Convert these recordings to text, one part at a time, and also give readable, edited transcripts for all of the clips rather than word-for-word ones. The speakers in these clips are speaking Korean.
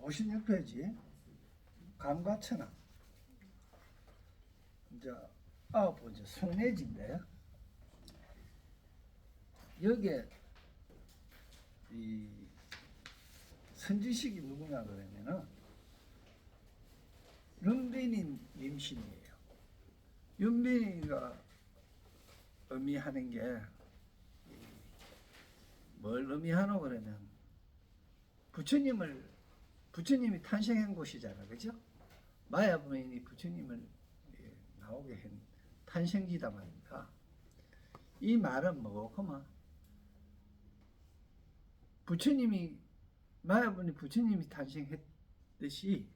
56페이지 감과천왕 이제 9번째 송내지인데 여기에 이 선지식이 누구냐 그러면은 윤빈인 임신이에요. 윤빈이가 의미하는 게 뭘 의미하노 그러면 부처님이 탄생한 곳이잖아, 그죠? 마야 부인이 부처님을 나오게 한 탄생지다 말입니다. 이 말은 뭐고만 마야 부인이 부처님이 탄생했듯이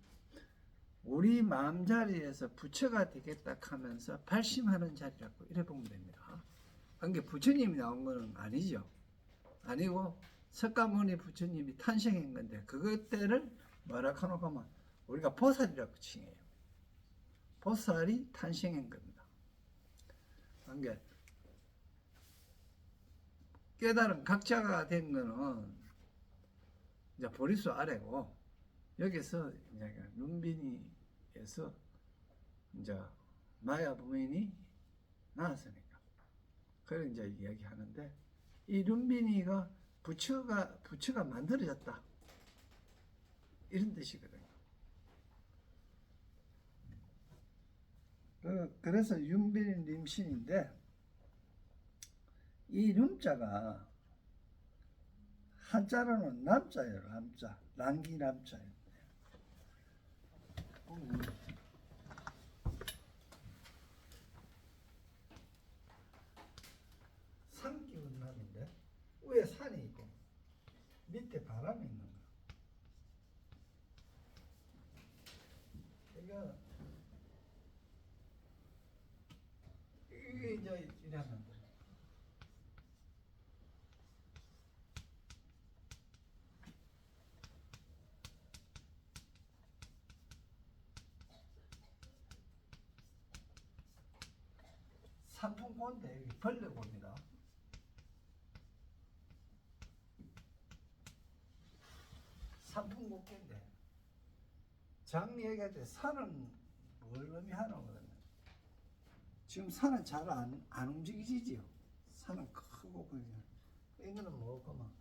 우리 마음자리에서 부처가 되겠다 하면서 발심하는 자리라고 이래 보면 됩니다. 그러니까 부처님이 나온 건 아니죠. 아니고 석가모니 부처님이 탄생한 건데 그것들을 뭐라 하노 하면 우리가 보살이라고 칭해요. 보살이 탄생한 겁니다. 그러니까 깨달은 각자가 된 거는 이제 보리수 아래고 여기서 이제 눈빈이에서 이제 마야 부인이 나왔으니까 그래 이제 이야기하는데 이 눈빈이가 부처가 만들어졌다 이런 뜻이거든요. 그래서 윤빈 림신인데 이 룸자가 한자로는 남자예요. 남자 랑기 남자예요. 산 기운 남인데 위에 산이 있고 밑에 바람이 있는 거야. 그러니까 이게 이제 이러면 돼. 산풍고인데 여기 벌레고입니다. 산풍고인데 장 얘기할 때 산은 뭘 의미하노 그러면 지금 산은 잘 안 움직이지요. 산은 크고 그냥 이거는 뭐고만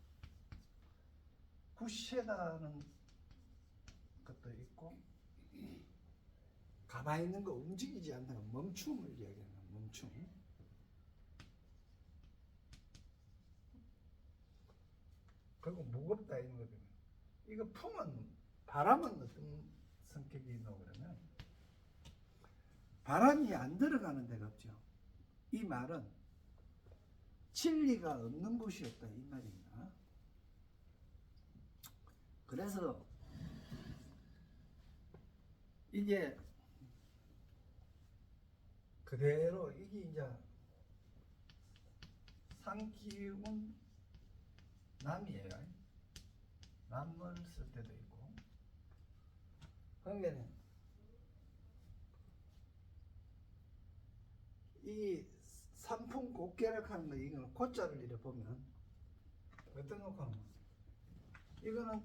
구세다는 것도 있고 가만히 있는 거 움직이지 않는 멈춤을 이야기하는 멈춤. 그리고 무겁다 이런 거거든요. 이거 품은 바람은 어떤 성격이 있노 그러면 바람이 안 들어가는 데가 없죠. 이 말은 진리가 없는 곳이었다 이 말입니다. 그래서 이게 그대로 이게 이제 상기운 남이에요. 남을 쓸 때도 있고. 그러니까 이 삼풍 곡계를 하는 거 이거는 고자를 이래 보면 어떤 거 하면 이거는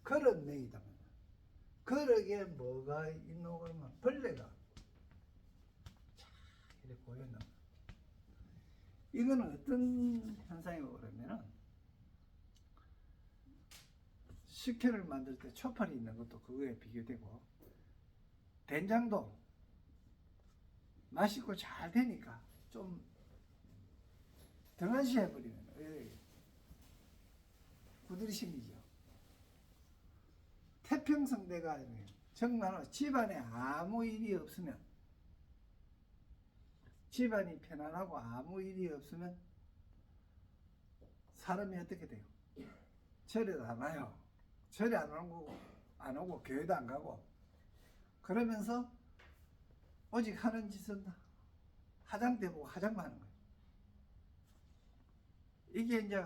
그릇맹이다. 그릇에 뭐가 있노 그러면 벌레가 이렇게 보였나. 이거는 어떤 현상이고 그러면은 식혜를 만들 때 초파리 있는 것도 그거에 비교되고 된장도 맛있고 잘 되니까 좀 등한시 해버리면 구들이 생기죠. 태평성대가 정말 집안에 아무 일이 없으면 집안이 편안하고 아무 일이 없으면 사람이 어떻게 돼요? 절에도 안 와요. 절에 안 오고 교회도 안 가고 그러면서 오직 하는 짓은 화장대 보고 화장만 하는 거예요. 이게 이제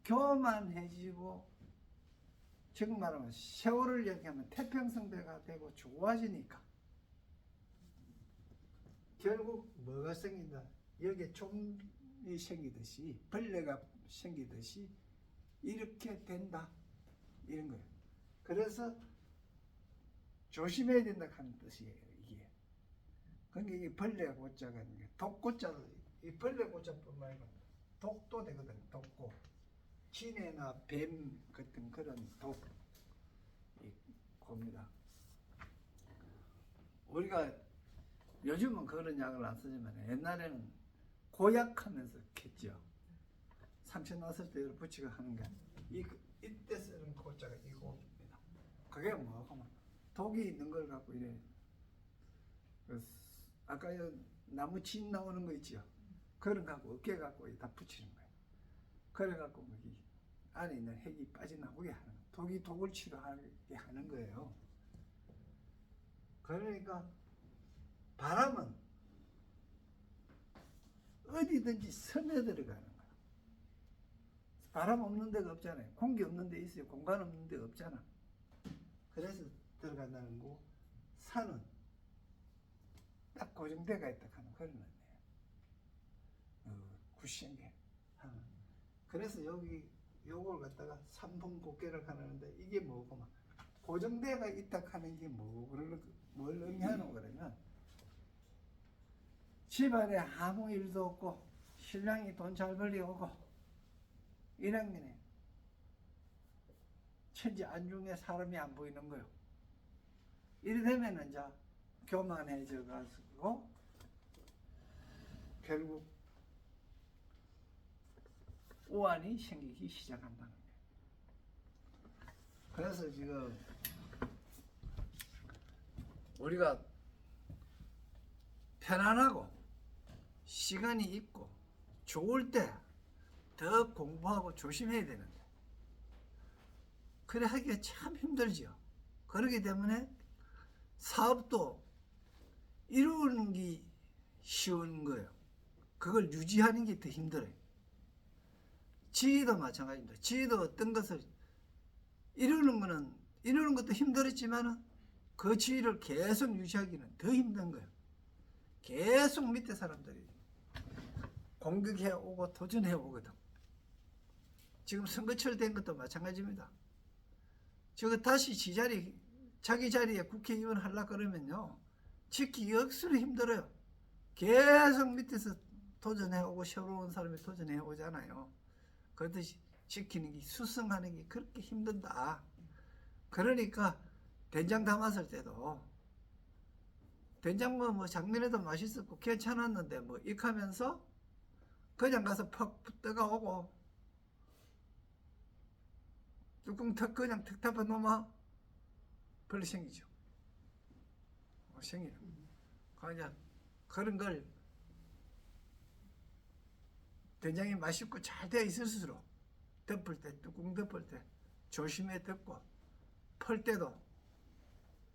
교만해지고 지금 말하면 세월을 얘기하면 태평성대가 되고 좋아지니까 결국 뭐가 생긴다? 여기에 좀이 생기듯이 벌레가 생기듯이 이렇게 된다. 이런 거예요. 그래서 조심해야 된다 하는 뜻이에요. 이게. 그러니까 이게 벌레 고자가 있는 독고자도 이 벌레 고자뿐만 아니라 독도 되거든. 독고. 진해나 뱀 같은 그런 독이 고입니다. 우리가 요즘은 그런 약을 안 쓰지만 옛날에는 고약하면서 캤죠. 상처 났을 때 붙이고 하는 게 이때 쓰는 고자가 이 고입니다. 그게 뭐 독이 있는 걸 갖고 이래 아까 나무 진 나오는 거 있죠. 그런 거 갖고 어깨 갖고 다 붙이는 거예요. 그래 갖고 여기 안에 있는 핵이 빠져나오게 하는 거예요. 독이 독을 치료하게 하는 거예요. 그러니까 바람은 어디든지 스며들어가는 거야. 바람 없는 데가 없잖아요. 공기 없는 데 있어요. 공간 없는 데가 없잖아. 그래서 들어간다는 거고, 산은 딱 고정대가 있다 하는 그런 의미예요. 구신계. 그래서 여기 요걸 갖다가 삼풍곡계를 하는데 이게 뭐고 막 고정대가 있다 하는 게 뭘 의미하노 그러면 집안에 아무 일도 없고 신랑이 돈 잘 벌려오고 이런 게네 천지 안중에 사람이 안 보이는 거요. 이래 되면은 이제 교만해져 가지고 결국 우환이 생기기 시작한다는 거예요. 그래서 지금 우리가 편안하고 시간이 있고 좋을 때 더 공부하고 조심해야 되는데 그래 하기가 참 힘들죠. 그렇기 때문에 사업도 이루는 게 쉬운 거예요. 그걸 유지하는 게 더 힘들어요. 지위도 마찬가지입니다. 지위도 어떤 것을 이루는 것도 힘들었지만 그 지위를 계속 유지하기는 더 힘든 거예요. 계속 밑에 사람들이 공격해 오고 도전해 오거든. 지금 선거철 된 것도 마찬가지입니다. 저거 다시 자기 자리에 국회의원 하려고 그러면요. 지키기 억수로 힘들어요. 계속 밑에서 도전해 오고 새로운 사람이 도전해 오잖아요. 그렇듯이 지키는 게 수성하는 게 그렇게 힘든다. 그러니까 된장 담았을 때도 된장 뭐 작년에도 맛있었고 괜찮았는데 뭐 익하면서 그냥 가서 퍽 뜨거우고 뚜껑 그냥 턱 덮어 놓으면 벌레 생기죠. 생기는. 그냥 그런 걸 된장이 맛있고 잘 되어 있을수록 덮을 때 뚜껑 덮을 때 조심해 덮고 펄 때도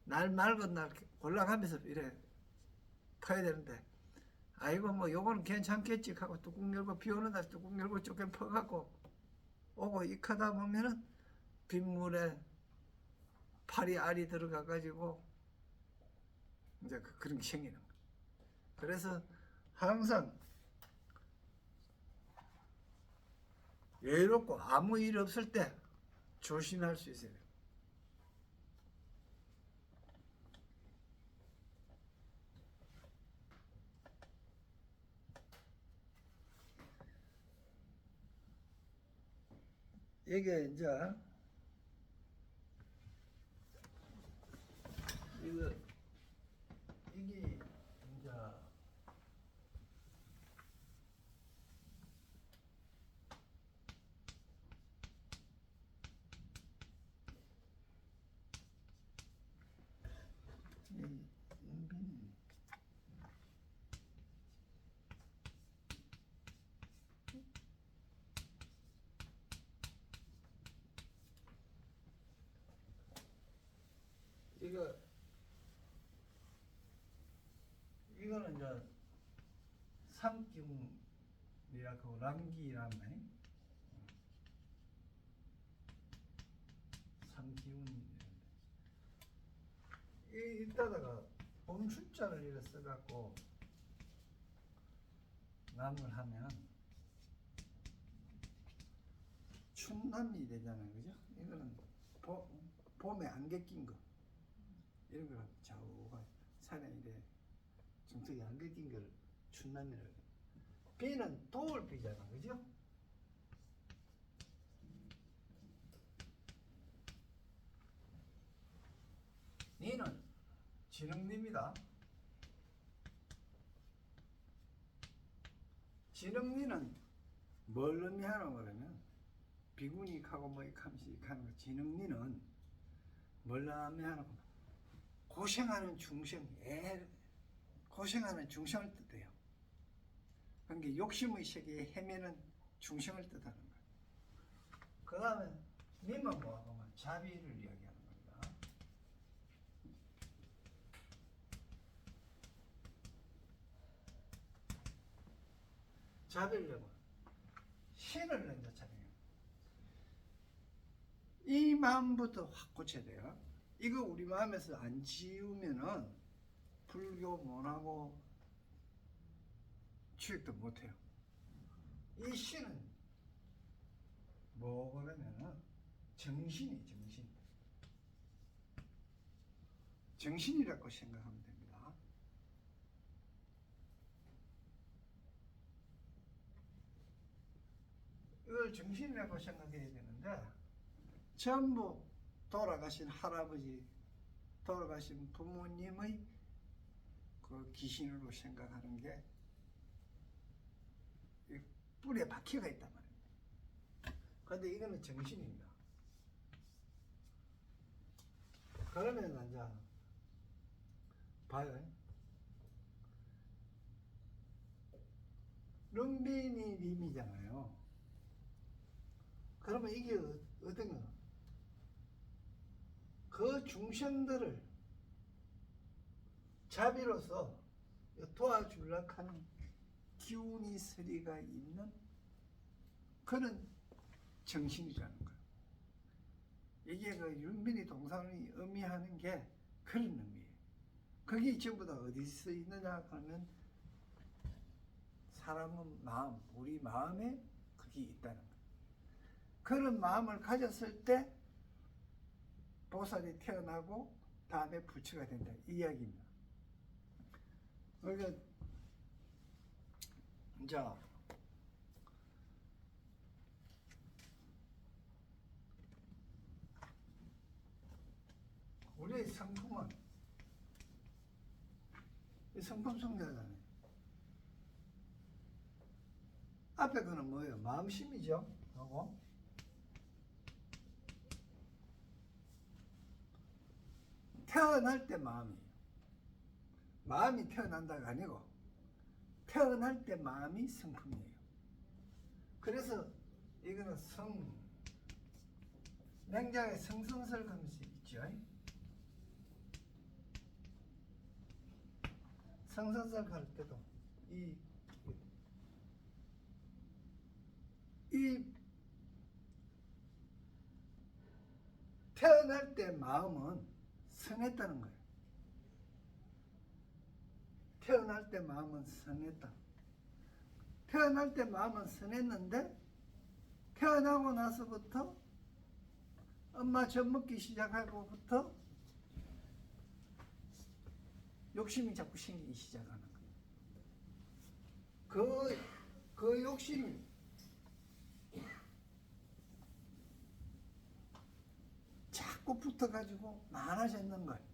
날 맑은 날 골라가면서 이래 퍼야 되는데 아이고 뭐 요거는 괜찮겠지 하고 뚜껑 열고 비 오는 날 뚜껑 열고 조금 퍼갖고 오고 익하다 보면은 빗물에 팔이 알이 들어가 가지고 이제 그런 게 생기는 거예요. 그래서 항상 여유롭고 아무 일 없을 때 조심할 수 있어야 돼요. 이게 이제 이게 이제 이거는 이제 삼기운이라고 랑기란 말이 삼기운 이따다가 봄춘자를 이렇게 써갖고 남을 하면 춘남이 되잖아요, 그죠? 이거는 봄에 안개 낀 거 이런 걸 좌우가 산에 이래 정석이 안개 낀 걸 춘남이라고 해요. 비는 도울비잖아, 그죠? 니는 지능니입니다. 지능니는 뭘 의미하는 거냐면 비구닉하고 뭐 이kam씩 하는 거. 지능니는 뭘 의미하는 거? 고생하는 중생, 고생하는 중생을 뜻해요. 그러니까 욕심의 세계에 헤매는 중생을 뜻하는 거예요. 그 다음에 님은 뭐하고 자비를 이야기하는 겁니다. 자비를 뭐 신을 이제 차려요. 이 마음부터 확 고쳐야 돼요. 이거 우리 마음에서 안 지우면은 불교 못하고 취획도 못해요. 이 신은 뭐 그러면은 정신이 정신. 정신이라고 생각하면 됩니다. 이걸 정신이라고 생각해야 되는데 전부 돌아가신 할아버지, 돌아가신 부모님의 그 귀신으로 생각하는 게 뿔에 박혀가 있단 말입니다. 그런데 이거는 정신입니다. 그러면 이제 봐요. 룸비니 님이잖아요. 그러면 이게 어떤 거? 그 중생들을 자비로서 도와주려고 하는 기운이 서리가 있는 그런 정신이라는 거예요. 이게 그 윤빈이 동산이 의미하는 게 그런 의미예요. 그게 전부 다 어디서 있느냐 하면 사람은 마음, 우리 마음에 그게 있다는 거예요. 그런 마음을 가졌을 때 보살이 태어나고 다음에 부처가 된다 이 이야기입니다. 그러니까 자 우리의 성품은 이 성품 성자잖아요. 앞에 거는 뭐예요? 마음심이죠. 하고 태어날 때 마음이에요. 마음이 태어난다가 아니고 태어날 때 마음이 성품이에요. 그래서 이거는 맹자의 성선설 감시 있죠. 성선설 할 때도 이 태어날 때 마음은 선했다는 거예요. 태어날 때 마음은 선했다. 태어날 때 마음은 선했는데 태어나고 나서부터 엄마 젖 먹기 시작하고부터 욕심이 자꾸 생기기 시작하는 거예요. 그 욕심이 자꾸 붙어가지고 많아졌는 거예요.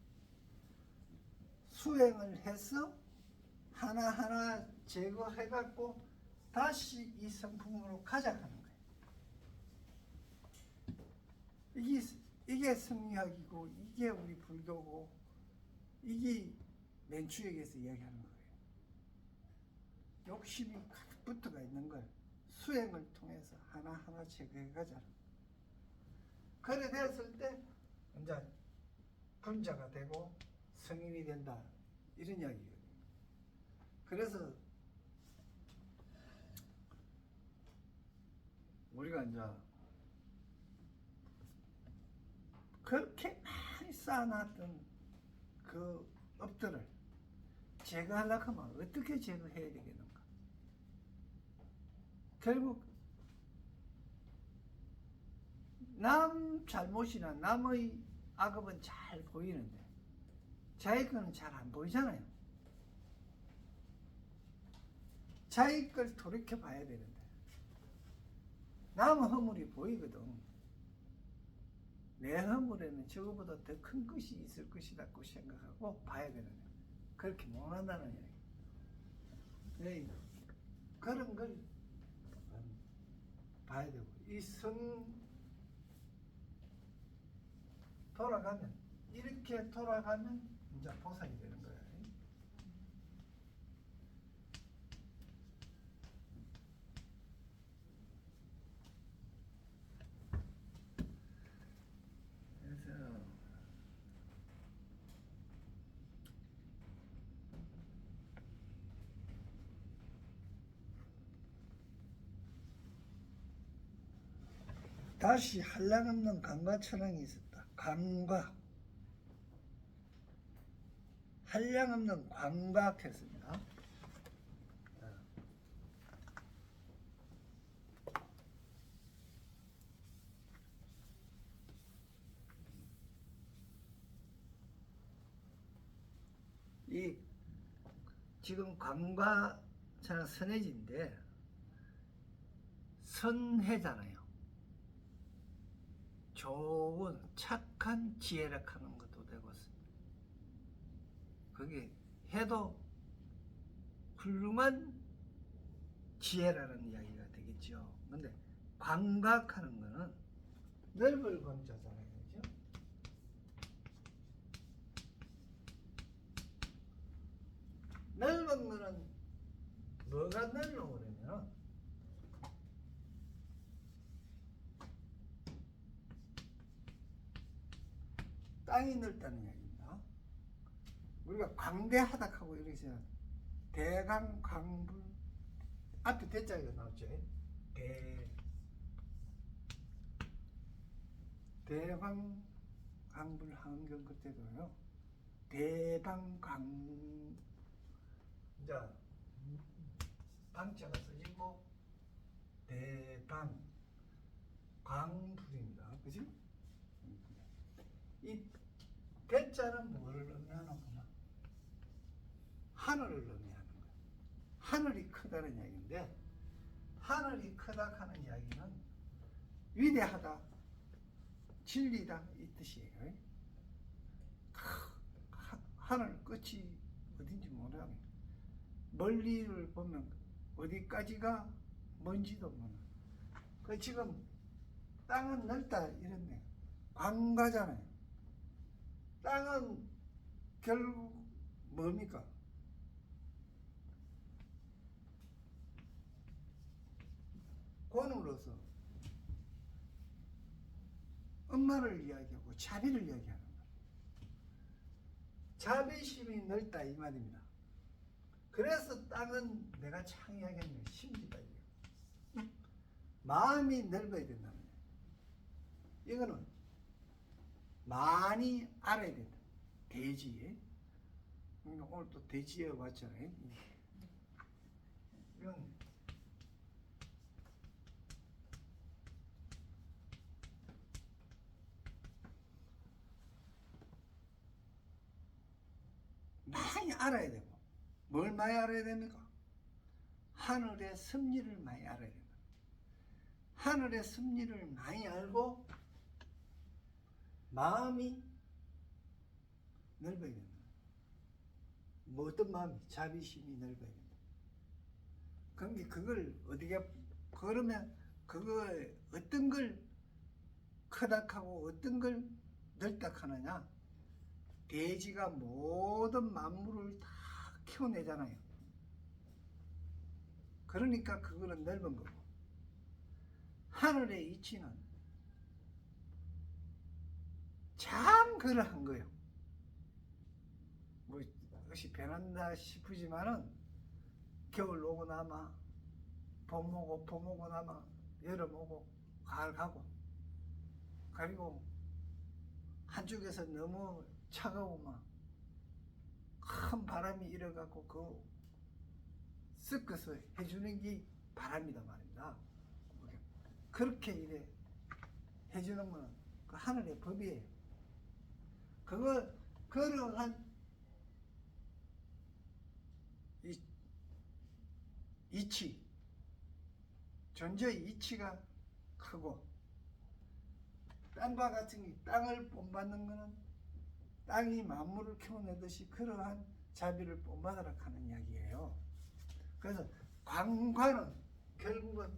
수행을 해서 하나하나 제거해갖고 다시 이 성품으로 가져가는 거예요. 이게 성리학이고 이게 우리 불교고 이게 맨추액에서 이야기하는 거예요. 욕심이 가득 붙어가 있는 걸 수행을 통해서 하나하나 제거해가자는 거예요. 그래 됐을 때 이제 분자가 되고 성인이 된다 이런 이야기예요. 그래서 우리가 이제 그렇게 많이 쌓아놨던 그 업들을 제거하려고 하면 어떻게 제거해야 되겠는가? 결국 남 잘못이나 남의 악업은 잘 보이는데 자기 거는 잘 안 보이잖아요. 자기 걸 돌이켜 봐야 되는데 남의 허물이 보이거든. 내 허물에는 저거보다 더 큰 것이 있을 것이라고 생각하고 봐야 되는데 그렇게 못한다는 얘기. 네, 그런 걸 봐야 되고 이 선 돌아가면 이렇게 돌아가면 이제 보살이 되는 거예요. 그래서 다시 한량없는 강과천왕이 있었다. 강과 한량없는 광각했습니다. 이 지금 광과천왕 선해지인데 선해잖아요. 좋은 착한 지혜력 하는 것도 되고 그게 해도 훌륭한 지혜라는 이야기가 되겠죠. 근데 광각하는 거는 넓을 광자잖아요. 그죠? 넓은 거는 뭐가 넓어 그러면 땅이 넓다는 이야기입니다. 우리가 광대하다 하고 이렇게 해서 대강 광불 앞에 대자가 나왔죠. 대방 광불 한경 그때도요. 대방광 이제 방자가 써지고 대방 광불입니다. 그지? 이 대자는 뭐를 의미하는구나. 하늘을 의미하는 거예요. 하늘이 크다는 이야기인데 하늘이 크다 하는 이야기는 위대하다, 진리다 이 뜻이에요. 하늘 끝이 어딘지 모르겠네. 멀리를 보면 어디까지가 뭔지도 모르는. 그 지금 땅은 넓다 이랬네. 광가잖아요. 땅은 결국 뭡니까? 권으로서 엄마를 이야기하고 자비를 이야기하는 거예요. 자비심이 넓다 이 말입니다. 그래서 땅은 내가 창의하겠네. 심지다 이거. 마음이 넓어야 된다는 거예요. 이거는 많이 알아야 된다. 대지. 오늘 또 대지에 왔잖아요. 이건 많이 알아야 되고 뭘 많이 알아야 됩니까? 하늘의 섭리를 많이 알아야 된다. 하늘의 섭리를 많이 알고 마음이 넓어야 된다. 뭐 어떤 마음이? 자비심이 넓어야 된다. 그러니까 그걸 어디게 그러면 그거 어떤 걸 크다하고 어떤 걸 넓다하느냐? 대지가 모든 만물을 다 키워내잖아요. 그러니까 그거는 넓은 거고 하늘의 이치는 참 그러한 거예요. 뭐 역시 변한다 싶으지만은 겨울 오고 나마 봄 오고 나마 여름 오고 가을 가고 그리고 한쪽에서 너무 차가우면 큰 바람이 일어갖고 그 섞어서 해주는 게 바람이다 말입니다. 그렇게 이래 해주는 거는 그 하늘의 법이에요. 그걸 그러한 이치, 존재의 이치가 크고, 땅과 같은 이 땅을 본받는 것은 땅이 만물을 키워내듯이 그러한 자비를 본받으라 하는 이야기예요. 그래서 관과는 결국은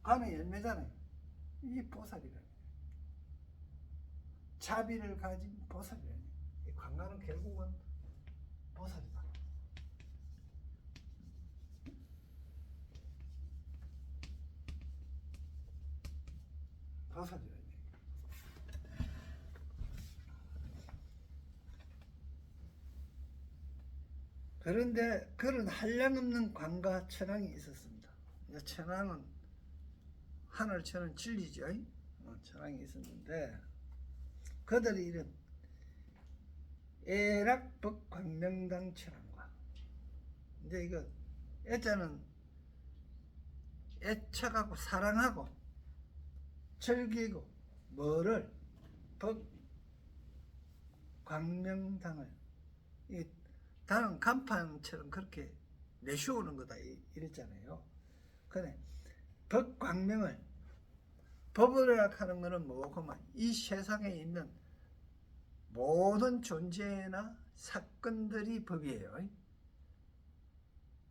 관의 열매잖아요. 이게 보살이라는 거예요. 자비를 가진 보살이라는 거예요. 이 관과는 결국은 보살이다. 보살이라는 거예요. 그런데 그런 한량없는 관과 천황이 있었습니다. 천황은 하늘처럼 진리죠. 천황이 있었는데 그들이 이런 애락법광명당 천황과, 이제 이거 애자는 애착하고 사랑하고 즐기고 뭐를 법광명당을, 이 당은 간판처럼 그렇게 내쉬우는 거다 이랬잖아요. 그래, 법광명을, 법이라 하는 것은 뭐고, 이 세상에 있는 모든 존재나 사건들이 법이에요.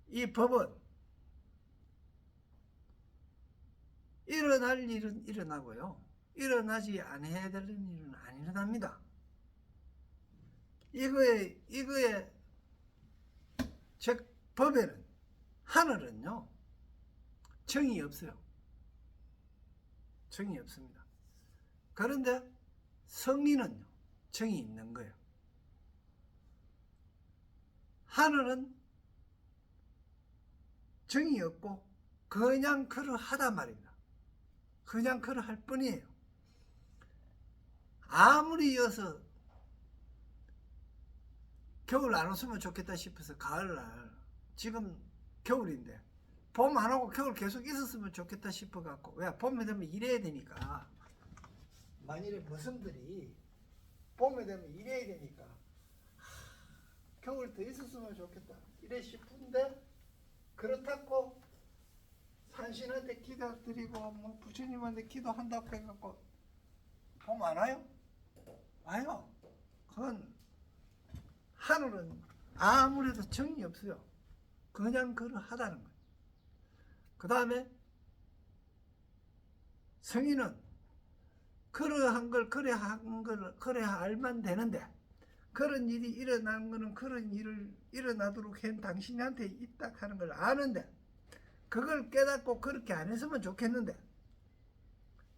이 법은 일어날 일은 일어나고요, 일어나지 않아야 될 일은 안 일어납니다. 이거에 즉 법에는, 하늘은요 정이 없어요. 정이 없습니다. 그런데 성리는요 정이 있는 거예요. 하늘은 정이 없고 그냥 그러하단 말입니다. 그냥 그러할 뿐이에요. 아무리 이어서 겨울 안 왔으면 좋겠다 싶어서 가을날, 지금 겨울인데 봄 안 오고 겨울 계속 있었으면 좋겠다 싶어 갖고, 왜? 봄에 되면 일해야 되니까, 만일에 머슴들이 봄에 되면 일해야 되니까 겨울 더 있었으면 좋겠다 이래 싶은데, 그렇다고 산신한테 기도드리고 뭐 부처님한테 기도한다고 해갖고 봄 안 와요? 와요. 그건 하늘은 아무래도 정이 없어요. 그냥 그러하다는 거예요. 그 다음에 성인은 그러한 걸 그래 알면 되는데, 그런 일이 일어나는 거는 그런 일을 일어나도록 한 당신한테 있다 하는 걸 아는데, 그걸 깨닫고 그렇게 안 했으면 좋겠는데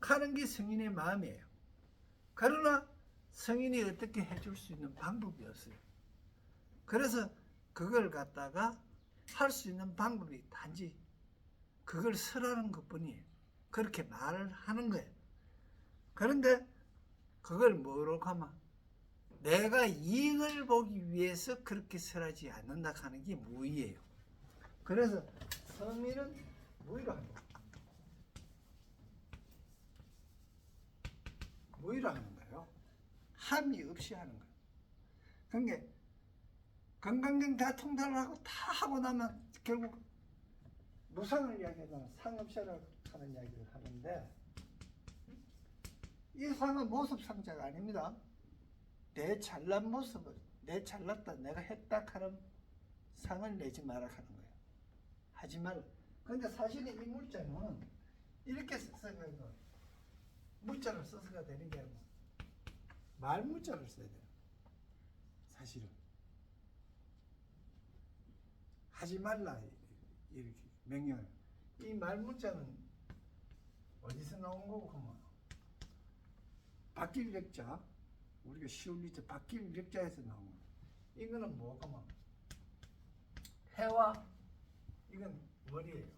하는 게 성인의 마음이에요. 그러나 성인이 어떻게 해줄 수 있는 방법이 없어요. 그래서 그걸 갖다가 할 수 있는 방법이 단지 그걸 설하는 것뿐이에요. 그렇게 말을 하는 거예요. 그런데 그걸 뭐로 하면 내가 이익을 보기 위해서 그렇게 설하지 않는다 하는 게 무의예요. 그래서 성인은 무의로 합니다. 무의로 하는 거예요. 함이 없이 하는 거예요. 그러니까 건강경 다 통달을 하고 다 하고 나면 결국 무상을 이야기하잖아. 상업세를 하는 이야기를 하는데, 이 상은 모습상자가 아닙니다. 내 잘난 모습을, 내 잘났다, 내가 했다 하는 상을 내지 마라 하는 거예요. 하지 말라. 그런데 사실은 이 물자는 이렇게 써서 물자를 써서가 되는 게 아니고 말물자를 써야 돼요. 사실은 하지 말라 이렇게 명령을. 이 말문자는 어디서 나온 거고 하면 박길력자, 우리가 시울리자 박길력자에서 나온 거예요. 이거는 뭐고 하면 해와, 이건 월이에요.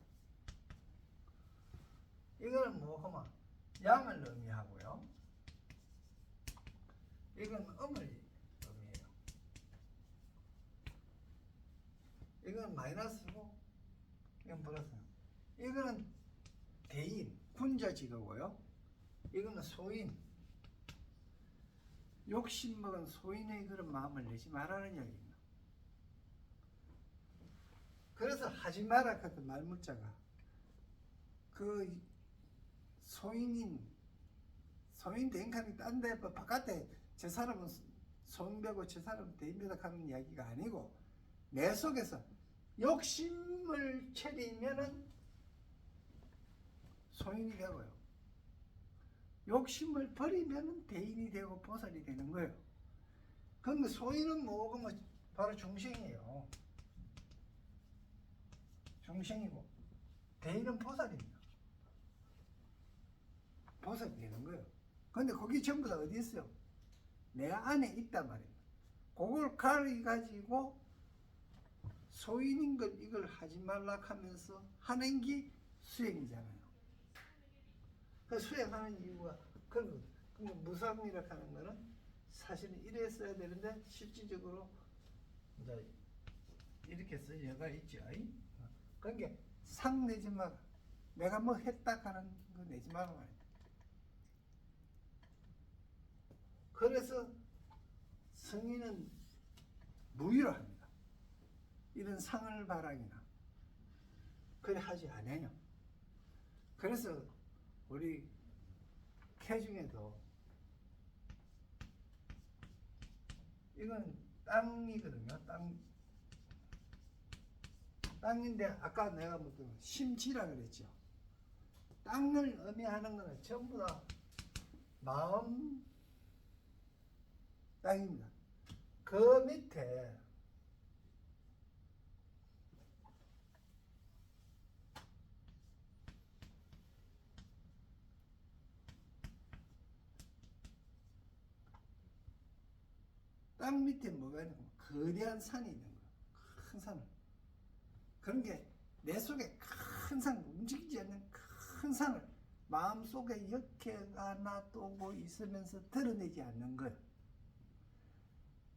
이거는 뭐고 하면 양을 의미하고요, 이건 음을 의미해요. 이건 마이너스고 이건 형 들었어요. 이거는 대인, 군자지도고요. 이거는 소인. 욕심먹은 소인의 그런 마음을 내지 말라는 이야기입니다. 그래서 하지 마라 같은 말문자가 그 소인 대인칸이 딴데 바깥에 저 사람은 소인되고 저 사람은 대인되다 하는 이야기가 아니고 내 속에서 욕심을 차리면은 소인이 되고요. 욕심을 버리면 대인이 되고 보살이 되는 거예요. 그럼 소인은 뭐고 뭐 바로 중생이에요. 중생이고 대인은 보살입니다. 보살이 되는 거예요. 근데 거기 전부 다 어디 있어요? 내 안에 있단 말이에요. 그걸 가지고 소인인 걸 이걸 하지 말라 하면서 하는 게 수행이잖아요. 그 수행하는 이유가 그런 거예요. 무상이라고 하는 거는 사실은 이랬어야 되는데 실질적으로 이제 이렇게 써여가 있죠. 그러니까 상 내지 마라. 내가 뭐 했다 하는 거 내지 마라 말이야. 그래서 성인은 무의로 합니다. 이런 상을 바라기나 그래 하지 않아요. 그래서 우리 캐 중에도 이건 땅이거든요. 땅인데 아까 내가 무슨 심지라 그랬죠. 땅을 의미하는 거는 전부 다 마음 땅입니다. 그 밑에 땅 밑에 뭐가 있는 거야? 거대한 산이 있는 거야. 큰 산을. 그런 게 내 속에 큰 산, 움직이지 않는 큰 산을 마음속에 역해가 놔두고 있으면서 드러내지 않는 거야.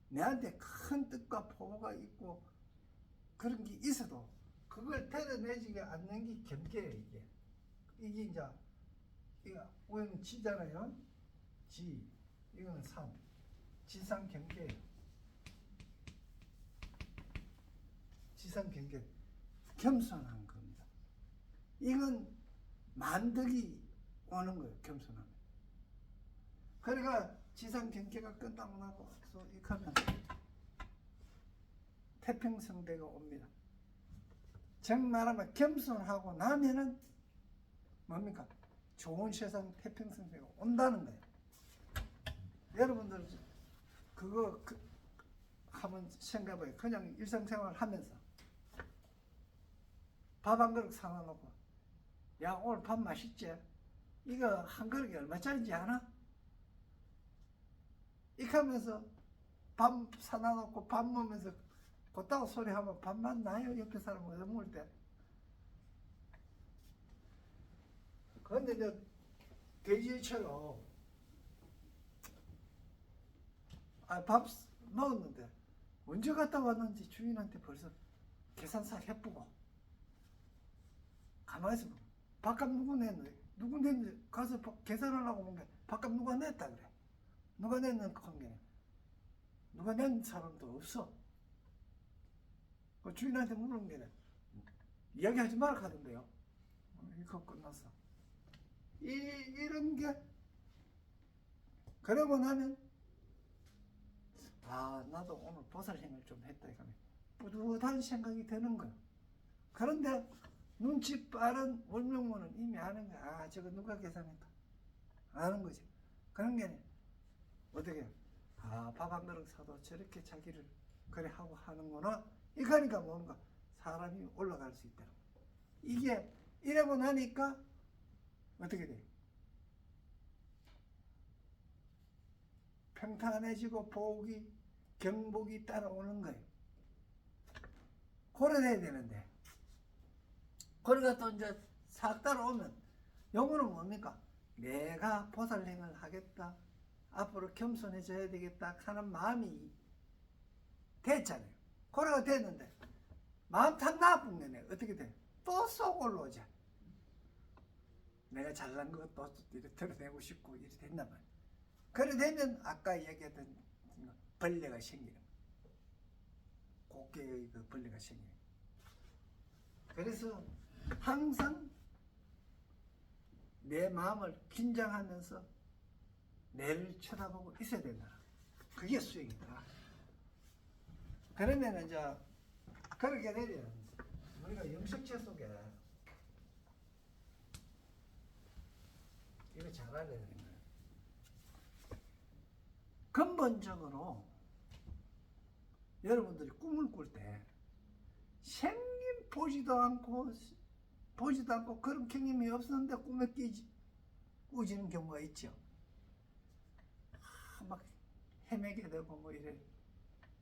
내한테 큰 뜻과 포부가 있고 그런 게 있어도 그걸 드러내지 않는 게 경계예요. 이게 이제 이거 우리는 지잖아요. 지, 이거는 산, 지상 경계예요. 지상 경계, 겸손한 겁니다. 이건 만덕이 오는 거예요. 겸손함. 그러니까 지상 경계가 끝나고 나고 이렇게 하면 태평성대가 옵니다. 정말하면 겸손하고 나면은 뭡니까? 좋은 세상 태평성대가 온다는 거예요. 여러분들 그거 한번 생각해봐요. 그냥 일상생활 하면서 밥 한 그릇 사놔놓고 야 오늘 밥 맛있지? 이거 한 그릇이 얼마짜리인지 아나? 이렇게 하면서 밥 사놔놓고 밥 먹으면서 곧다고 소리하면 밥맛 나요? 옆에 사람 얻어 먹을 때. 그런데 이제 돼지처럼 밥 먹었는데 언제 갔다 왔는지 주인한테 벌써 계산서 해보고 가만히 있어. 밥값 누구 냈는데 누구 냈는지 가서 계산하려고 보면 밥값 누가 냈다 그래. 누가 냈는 관계냐. 누가 낸 사람도 없어. 그 주인한테 물은 게 이야기하지 말라 하던데요. 이거 끝났어. 이런 게 그러고 나면 나도 오늘 보살행을 좀 했다 이거면 뿌듯한 생각이 드는 거야. 그런데 눈치 빠른 월명문은 이미 아는 거야. 저거 누가 계산했다 아는 거지. 그런 게 어떻게 밥 한 그릇 사도 저렇게 자기를 그래 하고 하는구나. 이거니까 뭔가 사람이 올라갈 수 있다는 거야. 이게 이러고 나니까 어떻게 돼? 평탄해지고 복이 경복이 따라오는 거예요. 그래 돼야 되는데 그러다 또 이제 싹 따라오면 요거는 뭡니까? 내가 보살행을 하겠다. 앞으로 겸손해져야 되겠다 하는 마음이 됐잖아요. 그래가 됐는데 마음 탁 나쁜 거네. 어떻게 돼? 또 쏙 올라오자. 내가 잘난 것도 이렇게 드러내고 싶고 이렇게 된단 말이야. 그래 되면 아까 얘기했던 벌레가 생기는 거야. 곡개의 그 벌레가 생기는 거야. 그래서 항상 내 마음을 긴장하면서 내를 쳐다보고 있어야 된다. 그게 수행이다. 그러면 이제 그렇게 되면 우리가 영식체 속에 이거 잘 알아야 되는 거예요. 근본적으로 여러분들이 꿈을 꿀 때 생님 보지도 않고 그런 경험이 없었는데 꿈에 꾸지는 경우가 있죠. 막 헤매게 되고 뭐 이래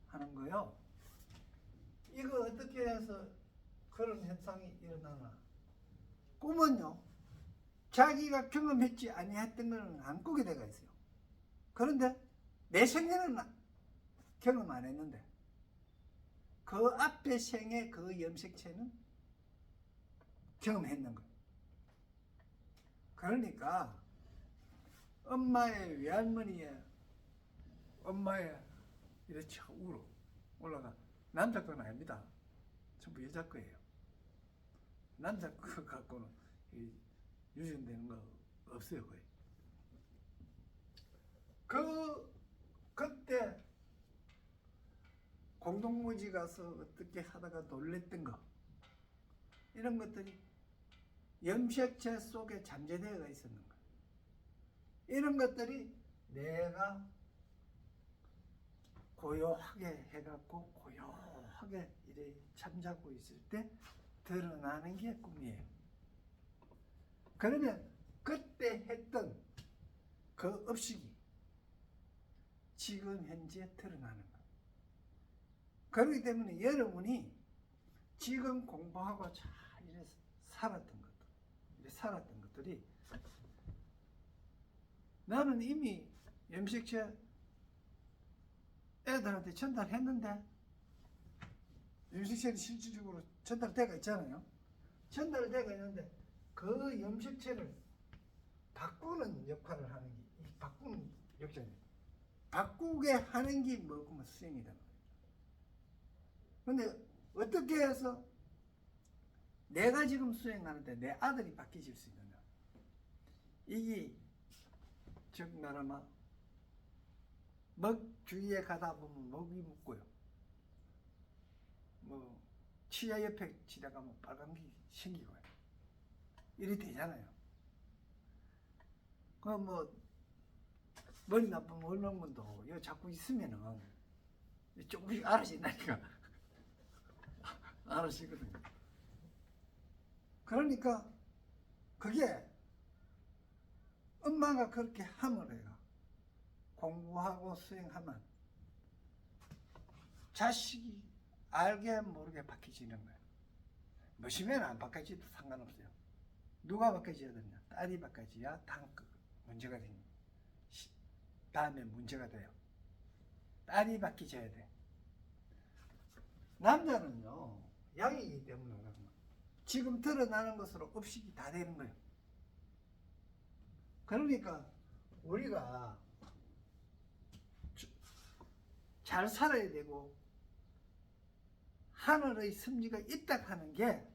하는 거요. 이거 어떻게 해서 그런 현상이 일어나나? 꿈은요, 자기가 경험했지 아니했던 거는 안 꾸게 되어 있어요. 그런데 내 생에는 경험 안 했는데 그 앞에 생의 그 염색체는 경험했는 거예요. 그러니까 엄마의 외할머니의 엄마의 이렇게 우로 올라가. 남자 건 아닙니다. 전부 여자 거예요. 남자 거 갖고는 유전되는 거 없어요, 거의. 그때 공동묘지 가서 어떻게 하다가 놀랬던 거, 이런 것들이 염색체 속에 잠재되어 있었는 거예요. 이런 것들이 내가 고요하게 해갖고 고요하게 이래 잠자고 있을 때 드러나는 게 꿈이에요. 그러면 그때 했던 그 업식이 지금 현재 드러나는 거예요. 그렇기 때문에 여러분이 지금 공부하고 잘 이래 살았던 것들이 나는 이미 염색체 애들한테 전달했는데 염색체는 실질적으로 전달되어 있잖아요. 전달되어 있는데 그 염색체를 바꾸는 역할을 하는 게 바꾸는 역할이에요. 바꾸게 하는 게 뭐고 수행이다. 근데 어떻게 해서 내가 지금 수행하는데 내 아들이 바뀌실 수 있느냐? 이게 즉 말하면 먹 주위에 가다 보면 먹이 묻고요. 뭐 치아 옆에 지다가 뭐 빨간 게 생기고요. 이래 되잖아요. 그 뭐 머리 나쁜 얼른 분도 여기 자꾸 있으면은 조금씩 알아진다니까. 알아지거든요. 그러니까 그게 엄마가 그렇게 함을 해요. 공부하고 수행하면 자식이 알게 모르게 바뀌지는 거예요. 뭐시면 안 바뀌어도 상관없어요. 누가 바뀌어야 되냐? 딸이 바뀌어야 문제가 됩니다. 다음에 문제가 돼요. 딸이 바뀌어야 돼. 남자는요, 양이기 때문에 지금 드러나는 것으로 업식이 다 되는 거예요. 그러니까 우리가 잘 살아야 되고 하늘의 섭리가 있다 하는 게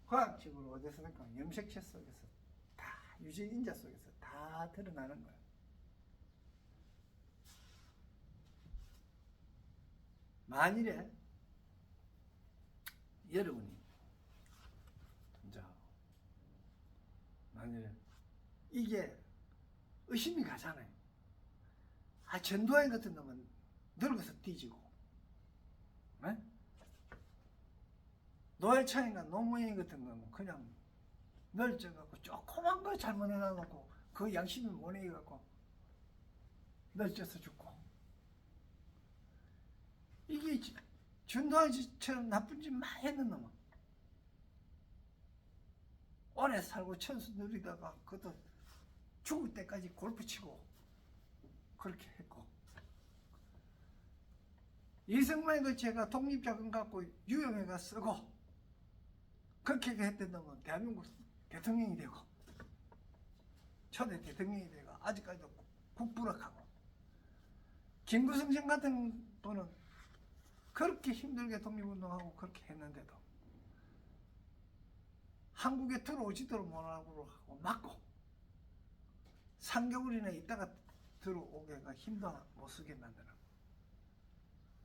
과학적으로 어디서니까 염색체 속에서 다 유전인자 속에서 다 드러나는 거예요. 만일에 여러분이 이제 만일에 이게 의심이 가잖아요. 전두환 같은 놈은 늙어서 뒤지고, 네? 노회찬이나 노무현 같은 놈은 그냥 널쩍갖고 조그만 거 잘못해놔놓고 그 양심이 못해갖고 널쩍서 죽고. 이게 전두환처럼 나쁜 짓 많이 했는 놈은 오래 살고 천수 누리다가 그것도 죽을 때까지 골프 치고 그렇게 했고, 이승만이 그 제가 독립자금 갖고 유형회가 쓰고 그렇게 했던 놈은 대한민국 대통령이 되고 초대 대통령이 되고 아직까지도 국부락하고, 김구성장 같은 분은 그렇게 힘들게 독립운동하고 그렇게 했는데도 한국에 들어오지도록 못하고 막고 3개월이나 있다가 들어오게가 힘도 못 쓰게 만드는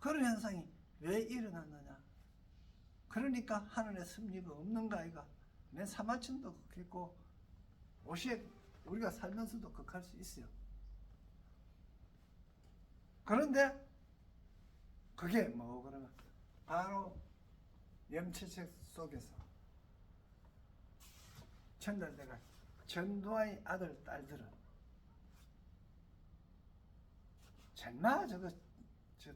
그런 현상이 왜 일어났느냐. 그러니까 하늘의 섭리가 없는가 아이가. 내 사마천도 극했고 오시에 우리가 살면서도 극할 수 있어요. 그런데 그게 뭐 그러면 바로 염치책 속에서 전달대가 전두환의 아들 딸들은 정말 저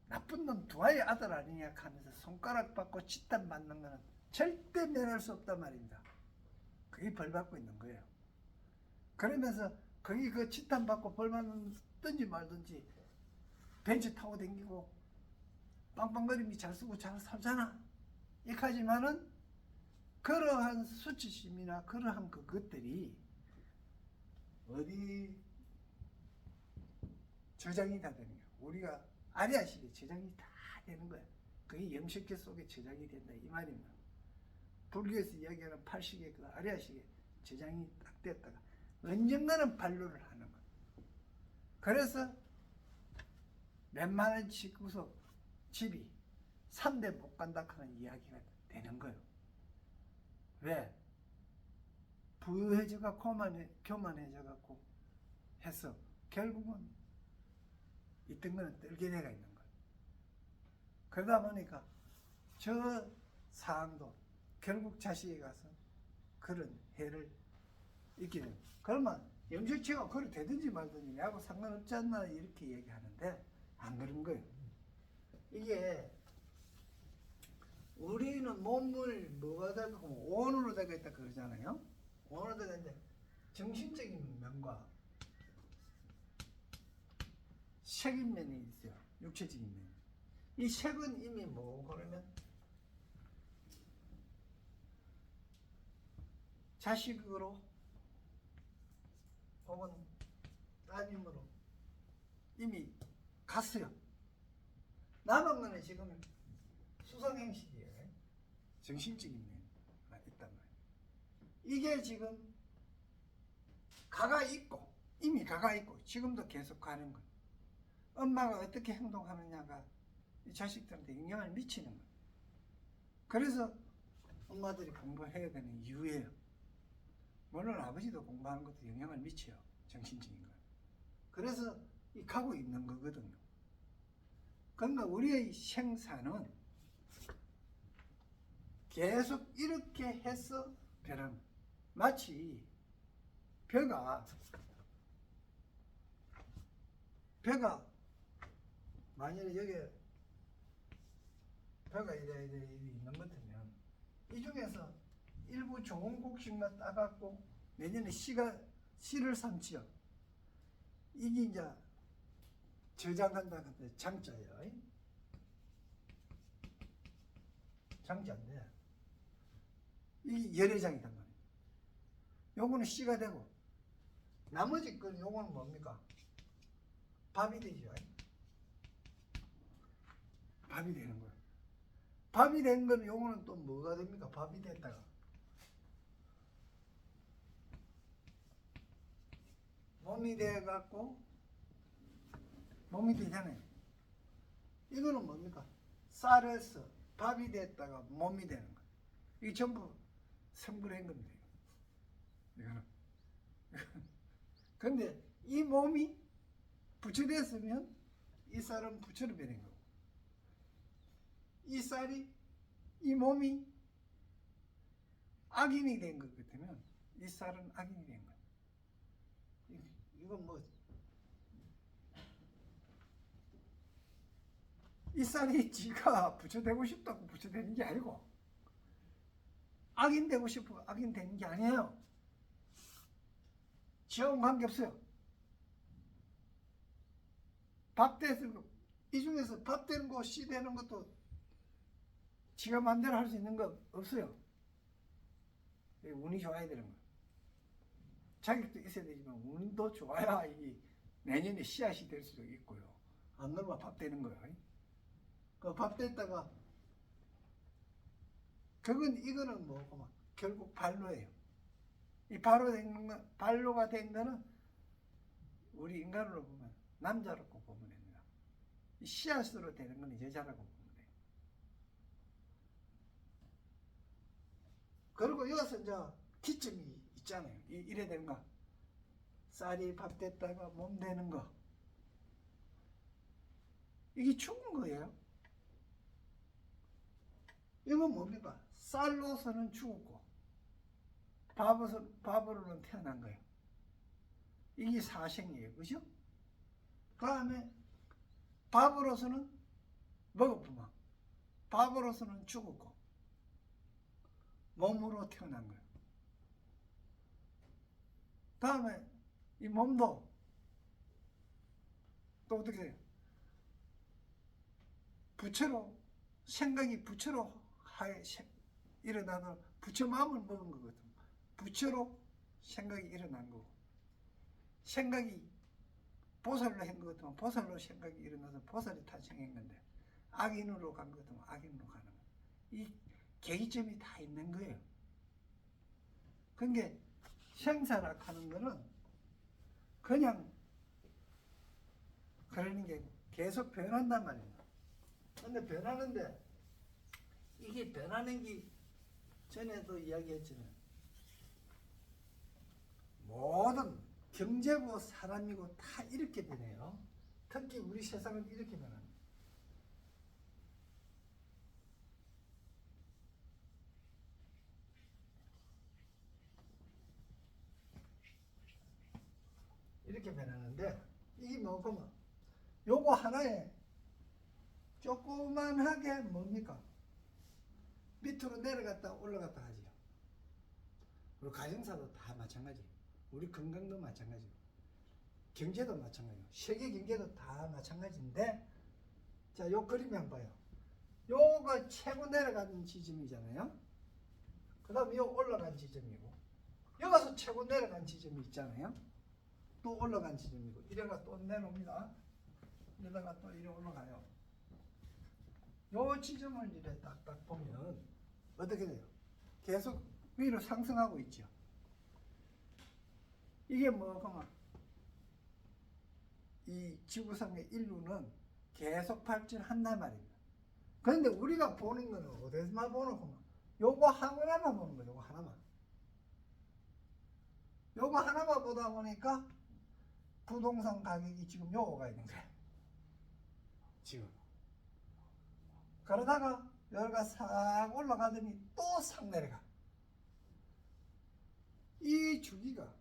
나쁜 놈 두아의 아들 아니냐 하면서 손가락 받고 치탄 받는 거는 절대 면할 수 없단 말입니다. 그게 벌 받고 있는 거예요. 그러면서 거기 그 치탄 받고 벌 받든지 말든지 벤츠 타고 다니고 빵빵거림이 잘 쓰고 잘 살잖아. 이까지만은 그러한 수치심이나 그러한 그것들이 어디 저장이 다 되는 거야. 우리가 아리아식에 저장이 다 되는 거야. 그게 염식계 속에 저장이 된다 이 말입니다. 불교에서 이야기하는 팔식의 그 아리아식에 저장이 딱 됐다가 언젠가는 반론을 하는 거야. 그래서 몇만원 집구석 집이 3대 못 간다 하는 이야기가 되는 거예요. 왜? 부유해져가 교만해져갖고 해서 결국은 있던 거는 떨게내가 있는 거예요. 그러다 보니까 저 사항도 결국 자식이 가서 그런 해를 입게 됩니다. 그러면 염색체가 그래 되든지 말든지 내하고 상관없지 않나 이렇게 얘기하는데 안 그런 거예요. 이게 우리는 몸을 뭐가 되고 온으로 되어 있다 그러잖아요. 온으로 되어 있는데 정신적인 면과 색인 면이 있어요. 육체적인 면. 이 색은 이미 뭐고 그러면 자식으로 혹은 따님으로 이미 갔어요. 남은 거는 지금 수상행식이에요. 정신적인 면만 있단 말이에요. 이게 지금 가가 있고 이미 가가 있고 지금도 계속 가는 거예요. 엄마가 어떻게 행동하느냐가 이 자식들한테 영향을 미치는 거예요. 그래서 엄마들이 공부해야 되는 이유예요. 물론 아버지도 공부하는 것도 영향을 미쳐요. 정신적인 거. 그래서 이 가고 있는 거거든요. 그러니까 우리의 생사는 계속 이렇게 해서 변하는 거예요. 마치 벼가 만약에 여기 벼가 이래 있는 것 같으면 이 중에서 일부 좋은 곡식만 따갖고 내년에 씨를 삼지요. 이게 이제 저장한다는 건데 장자예요. 장자인데 이게 열애장이단 말이에요. 요거는 씨가 되고 나머지 건 요거는 뭡니까? 밥이 되죠. 밥이 되는 거예요. 밥이 된 건 요거는 또 뭐가 됩니까? 밥이 됐다가 몸이 돼갖고 몸이 되잖아요. 이거는 뭡니까? 쌀에서 밥이 됐다가 몸이 되는 거예요. 이게 전부 성분한 겁니다. 이거는. 근데 이 몸이 부처됐으면 이 쌀은 부처로 변한 거고, 이 쌀이 이 몸이 악인이 된 것 같으면 이 쌀은 악인이 된 거예요. 이건 뭐 이 쌀이 지가 부처되고 싶다고 부처되는 게 아니고 악인 되고 싶고 악인 되는 게 아니에요. 지하고 관계없어요. 밥 되는 거, 이 중에서 밥 되는 거, 씨 되는 것도 지가 마음대로 할 수 있는 거 없어요. 운이 좋아야 되는 거예요. 자격도 있어야 되지만 운도 좋아야 이 내년에 씨앗이 될 수도 있고요. 안 그러면 밥 되는 거예요. 그 밥 됐다가 이거는 뭐고 결국 발로예요. 이 발로가 된 거는 우리 인간으로 보면 남자라고 보면 됩니다. 이 씨앗으로 되는 건 여자라고 보면 돼요. 그리고 여기서 이제 기점이 있잖아요. 이래 되는 거. 쌀이 밥 됐다가 몸 되는 거. 이게 죽은 거예요. 이건 뭡니까? 쌀로서는 죽었고 밥으로는 태어난 거예요. 이게 사생이에요. 그죠? 그 다음에 밥으로서는 먹었구만. 밥으로서는 죽었고 몸으로 태어난 거예요. 다음에 이 몸도 또 어떻게 해요? 생각이 부처로 일어나서 부처 마음을 먹은 거거든. 부처로 생각이 일어난 거고, 생각이 보살로 한 것 같으면 보살로 생각이 일어나서 보살이 탄생한 건데, 악인으로 간 것 같으면 악인으로 가는 거예요. 이 계기점이 다 있는 거예요. 그러니까 생사락 하는 거는 그냥 그러는 게 계속 변한단 말이에요. 근데 변하는데 이게 변하는 게 전에도 이야기했지만 모든 경제고 사람이고 다 이렇게 변해요. 특히 우리 세상은 이렇게 변합니다. 이렇게 변하는데 이게 뭐고 요거 하나에 조그만하게 뭡니까? 밑으로 내려갔다 올라갔다 하지요. 그리고 가정사도 다 마찬가지. 우리 건강도 마찬가지고 경제도 마찬가지고 세계 경제도 다 마찬가지인데, 자, 요 그림에 한번 봐요. 요거 최고 내려가는 지점이잖아요. 그 다음에 요 올라간 지점이고, 여기서 최고 내려간 지점이 있잖아요. 또 올라간 지점이고, 이래가 또 내려옵니다. 이러다가 또 이래 올라가요. 요 지점을 이래 딱딱 보면 어떻게 돼요? 계속 위로 상승하고 있죠. 이게 뭐가 이 지구상의 인류는 계속 발전한단 말입니다. 그런데 우리가 보는 거는 어디서만 보는 거면 요거 하나만 보는 거예요. 요거 하나만. 요거 하나만 보다 보니까 부동산 가격이 지금 요거가 있는 거예요. 지금. 그러다가 여기가 싹 올라가더니 또 싹 내려가. 이 주기가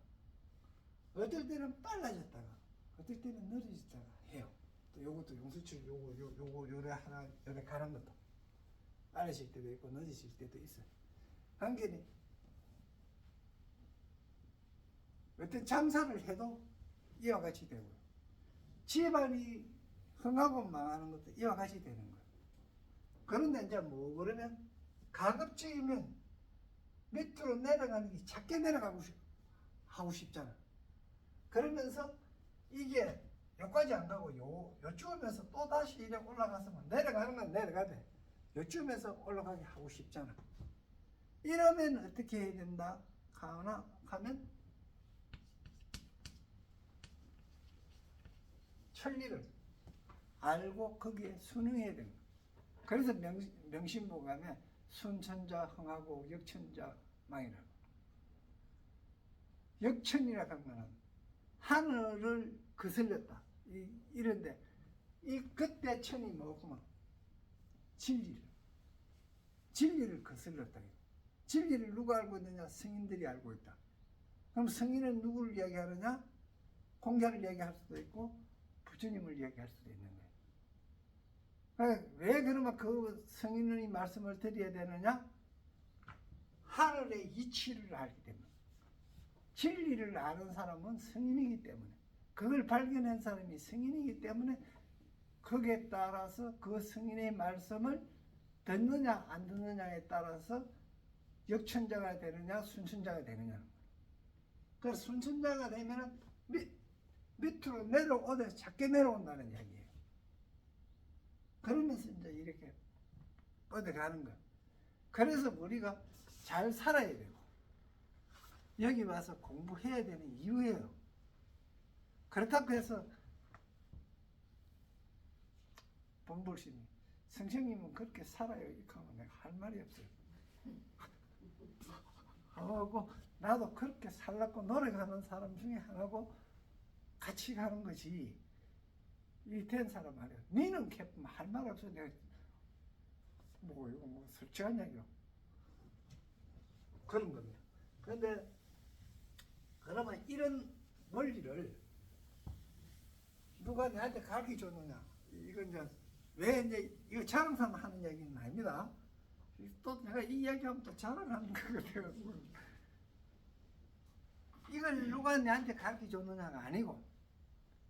어떨 때는 빨라졌다가 어떨 때는 느려졌다가 해요. 또 요것도 용수철 요거 요래 하나 요래 가는 것도 빨라질 때도 있고 늦어질 때도 있어요. 관계는 어떤 장사를 해도 이와 같이 되고요. 집안이 흥하고 망하는 것도 이와 같이 되는 거예요. 그런데 이제 뭐 그러면 가급적이면 밑으로 내려가는 게 작게 내려가고 하고 싶잖아. 그러면서 이게 여기까지 안 가고 요쯤에서 또 다시 이래 올라가서 내려가는 건 내려가되 요쯤에서 올라가게 하고 싶잖아. 이러면 어떻게 해야 된다 하면 천리를 알고 거기에 순응해야 된다. 그래서 명심보 가면 순천자 흥하고 역천자 망이라고. 역천이라고 하면 하늘을 거슬렸다. 이런데 이 그때 천이 뭐구만? 진리를 거슬렸다. 진리를 누가 알고 있느냐? 성인들이 알고 있다. 그럼 성인은 누구를 이야기하느냐? 공자를 이야기할 수도 있고 부처님을 이야기할 수도 있는 거예요. 왜 그러면 그 성인의 말씀을 드려야 되느냐? 하늘의 이치를 알기 때문에. 진리를 아는 사람은 성인이기 때문에, 그걸 발견한 사람이 성인이기 때문에 거기에 따라서 그 성인의 말씀을 듣느냐 안 듣느냐에 따라서 역천자가 되느냐 순천자가 되느냐. 그 순천자가 되면은 밑으로 내려오듯 작게 내려온다는 이야기예요. 그러면서 이제 이렇게 뻗어가는 거예요. 그래서 우리가 잘 살아야 되고 여기 와서 공부해야 되는 이유예요. 그렇다고 해서 본불신이 선생님은 그렇게 살아요 이렇게 하면 내가 할 말이 없어요. 하고 나도 그렇게 살라고 노력하는 사람 중에 하나고 같이 가는 거지. 이 된 사람 말이야. 니는 할 말 없어. 내가 이거 설치한 이야기요. 그런 겁니다. 그런데 그러면 이런 원리를 누가 나한테 가르쳐 줬느냐? 이건 이제 왜 이제 이거 자랑삼아 하는 이야기는 아닙니다. 또 내가 이 이야기하면 또 자랑하는 거거든요. 이걸 누가 내한테 가르쳐 줬느냐가 아니고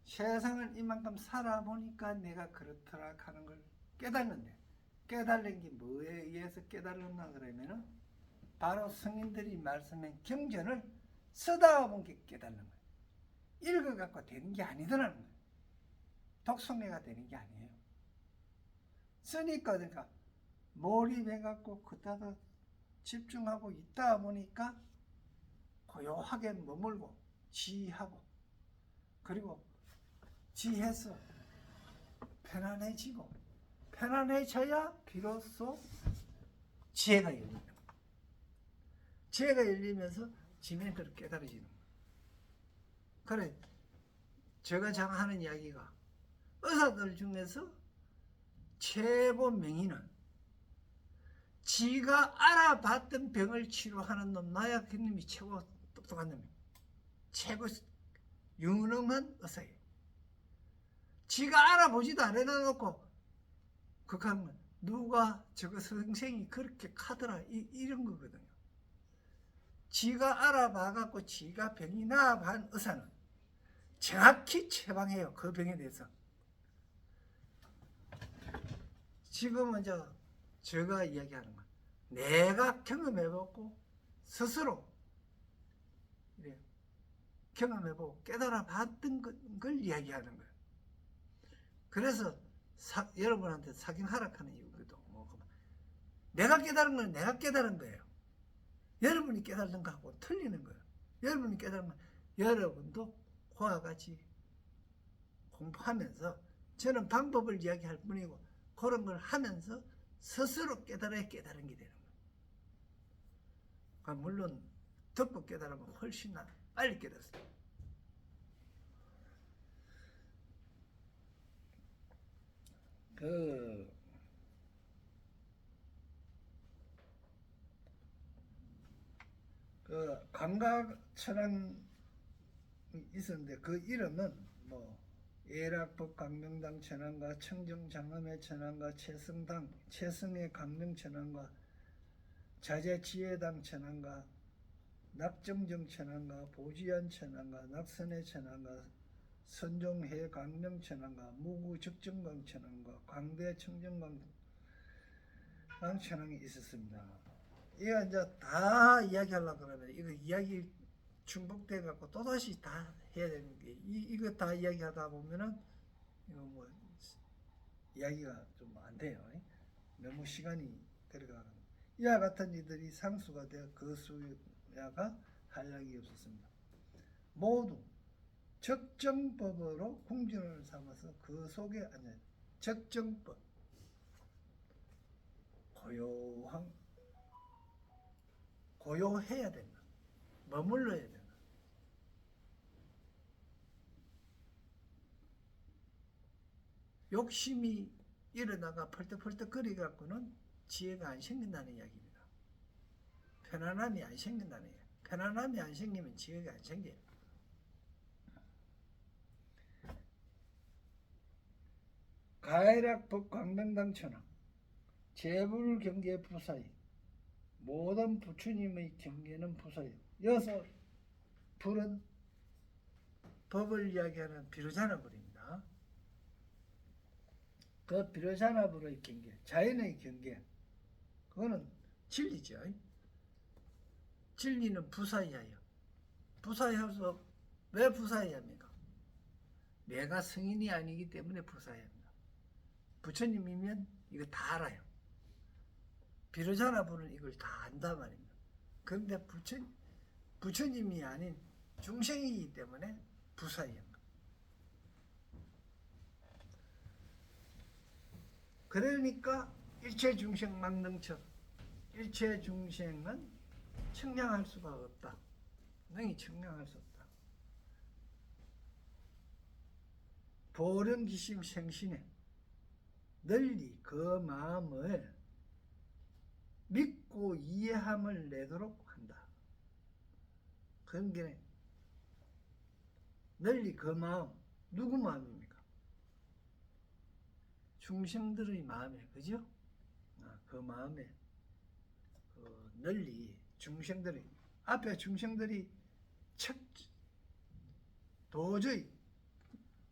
세상을 이만큼 살아보니까 내가 그렇더라 하는 걸 깨닫는데, 깨달는 게 뭐에 의해서 깨달았나 그러면은 바로 성인들이 말씀한 경전을 쓰다 보면 깨닫는 거예요. 읽어갖고 되는 게 아니더라는 거예요. 독성매가 되는 게 아니에요. 쓰니까 그러니까 몰입해갖고 그따다 집중하고 있다 보니까 고요하게 머물고 지하고 그리고 지해서 편안해지고 편안해져야 비로소 지혜가 열립니다. 지혜가 열리면서 지면대로 깨달아지는 거예요. 그래 제가 장 하는 이야기가 의사들 중에서 최고 명의는 지가 알아봤던 병을 치료하는 놈 나야 그 놈이 최고 똑똑한 놈이에요. 최고 유능한 의사예요. 지가 알아보지도 안 해놓고 극하는 건 누가 저거 선생이 그렇게 카더라 이런 거거든요. 지가 알아봐갖고 지가 병이 나아본 의사는 정확히 처방해요. 그 병에 대해서. 지금은 제가 이야기하는 건 내가 경험해보고 스스로 경험해보고 깨달아봤던 걸 이야기하는 거예요. 그래서 여러분한테 사경하라 하는 이유도 내가 깨달은 건 내가 깨달은 거예요. 여러분이 깨달은 거하고 틀리는 거예요. 여러분이 깨달은 건 여러분도 그와 같이 공부하면서 저는 방법을 이야기할 뿐이고 그런 걸 하면서 스스로 깨달아야 깨달은 게 되는 거예요. 물론 듣고 깨달으면 훨씬 빨리 깨달았어요. 감각천왕이 있었는데 그 이름은 예락법 강명당 천왕과 청정장엄의 천왕과 최승의 강명천왕과 자재지혜당 천왕과 낙정정 천왕과 보지연 천왕과 낙선의 천왕과 선종해 강명 천왕과 무구적정강 천왕과 광대 청정강 천왕이 있었습니다. 이거 이제 다 이야기하려고 그러면 이거 이야기 중복돼 갖고 또다시 다 해야 되는 게 이거 다 이야기하다 보면은 이거 이야기가 좀 안 돼요. 너무 시간이 들어가는 이와 같은 이들이 상수가 되어 그 수야가 한량이 없었습니다. 모두 적정법으로 궁전을 삼아서 그 속에 앉아 적정법 고요해야 된다. 머물러야 된다. 욕심이 일어나가 펄떡펄떡 거리갖고는 지혜가 안 생긴다는 이야기입니다. 편안함이 안 생긴다는 이야기. 편안함이 안 생기면 지혜가 안 생겨요. 가해락법 광명당 천왕 재불경계 부사이 모든 부처님의 경계는 부사이. 여기서 불은 법을 이야기하는 비로자나불입니다. 그 비로자나불의 경계, 자연의 경계, 그거는 진리죠. 진리는 부사이하여. 부사이하서 왜 부사이합니까? 내가 성인이 아니기 때문에 부사이합니다. 부처님이면 이거 다 알아요. 비로자나 분은 이걸 다 안다 말입니다. 그런데 부처님이 아닌 중생이기 때문에 부사이합니다. 그러니까 일체 중생 망능처, 일체 중생은 청량할 수가 없다. 능히 청량할 수 없다. 보령기심 생신에 널리 그 마음을 믿고 이해함을 내도록 한다. 그런 게 널리 그 마음, 누구 마음입니까? 중생들의 마음에, 그죠? 그 마음에 널리 중생들이, 앞에 중생들이 도저히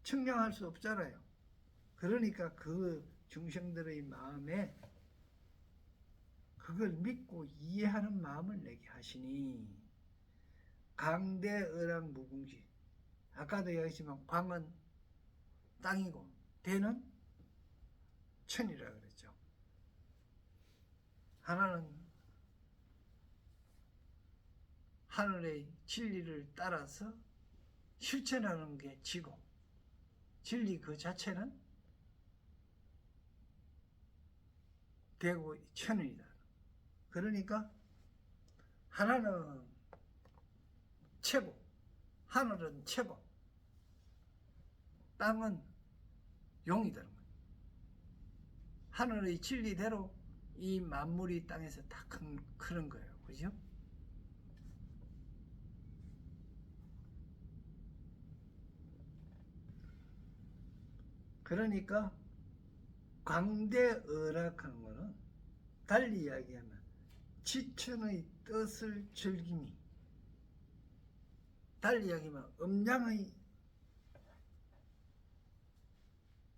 측량할 수 없잖아요. 그러니까 그 중생들의 마음에 그걸 믿고 이해하는 마음을 내게 하시니, 강대의랑 무궁지. 아까도 얘기했지만 광은 땅이고 대는 천이라 그랬죠. 하나는 하늘의 진리를 따라서 실천하는 게 지고, 진리 그 자체는 대고 천이다. 그러니까 하나는 최고, 하늘은 최고, 땅은 용이 되는 거예요. 하늘의 진리대로 이 만물이 땅에서 다 크는 거예요. 그죠? 그러니까 광대어락하는 거는 달리 이야기하면 지천의 뜻을 즐김이, 달리 이야기하면 음양의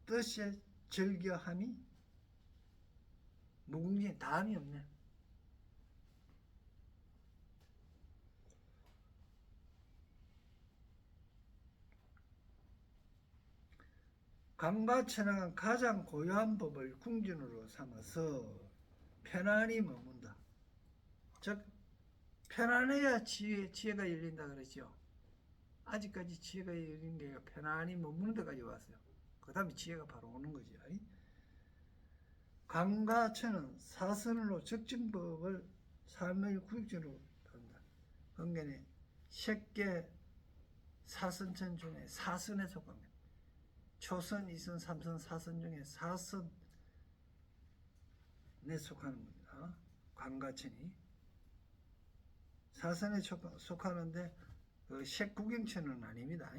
뜻에 즐겨함이 무궁지에 다음이 없네. 강과천왕은 가장 고요한 법을 궁전으로 삼아서 편안히 머문다. 즉 편안해야 지혜가 열린다 그랬죠. 아직까지 지혜가 열린 게 편안히 머무는 데까지 왔어요. 그 다음에 지혜가 바로 오는 거지. 강과천은 사선으로 적증법을 삶의 구육전으로 한다. 그러니까 십계 사선천 중에 사선에 속합니다. 초선, 이선, 삼선, 사선 중에 사선에 속하는 겁니다. 광과천이 사선에 속하는데 그 색구경천은 아닙니다.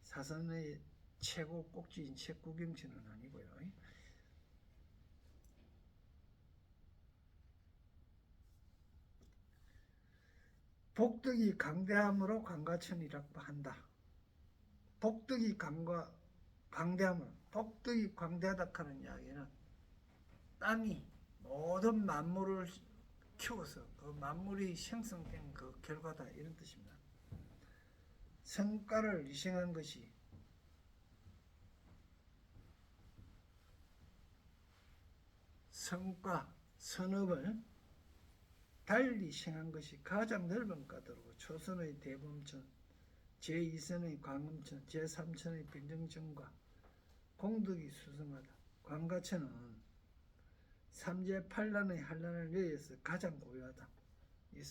사선의 최고 꼭지인 색구경천은 아니고요. 복덕이 강대함으로 광과천이라고 한다. 복덕이 강대함으로, 복덕이 광대하다 하는 이야기는 땅이 모든 만물을 키워서 그 만물이 생성된 그 결과다, 이런 뜻입니다. 성과를 희생한 것이 성과, 선업을 달리 생한 것이 가장 넓은 까다로고 초선의 대범천, 제2선의 광음천, 제3천의 변정천과 공덕이 수성하다. 광과천은 삼재팔란의 한란을 여의해서 가장 고요하다. 이